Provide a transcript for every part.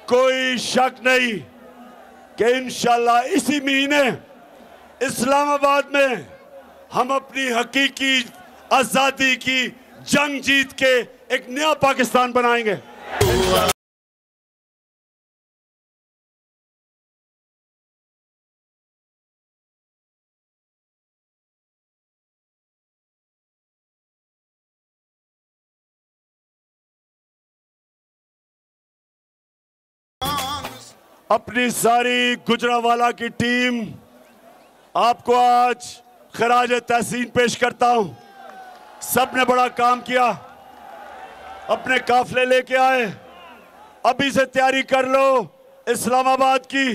कोई शक नहीं कि इंशाल्लाह इसी महीने इस्लामाबाद में हम अपनी हकीकी आजादी की जंग जीत के एक नया पाकिस्तान बनाएंगे। अपनी सारी गुजरावाला की टीम आपको आज खराज तहसीन पेश करता हूं। सब ने बड़ा काम किया, अपने काफले लेके आए। अभी से तैयारी कर लो इस्लामाबाद की।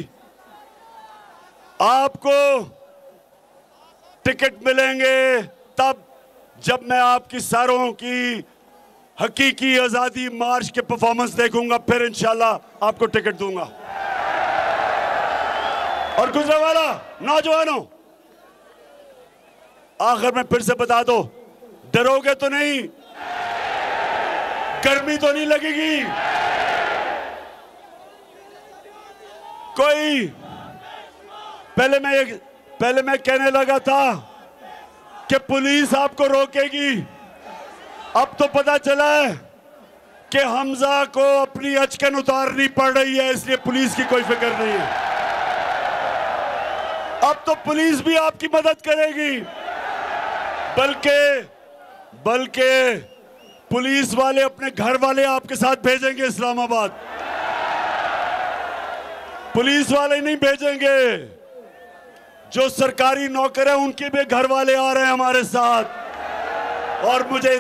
आपको टिकट मिलेंगे तब जब मैं आपकी सारों की हकीकी आजादी मार्च के परफॉर्मेंस देखूंगा, फिर इंशाल्लाह आपको टिकट दूंगा। और गुजरावाला नौजवानों, आखिर में फिर से बता दो, डरोगे तो नहीं? गर्मी तो नहीं लगेगी? कोई पहले मैं कहने लगा था कि पुलिस आपको रोकेगी। अब तो पता चला है कि हमजा को अपनी अचकन उतारनी पड़ रही है, इसलिए पुलिस की कोई फिक्र नहीं है। अब तो पुलिस भी आपकी मदद करेगी, बल्कि पुलिस वाले अपने घर वाले आपके साथ भेजेंगे इस्लामाबाद। पुलिस वाले नहीं भेजेंगे, जो सरकारी नौकर है उनके भी घर वाले आ रहे हैं हमारे साथ। और मुझे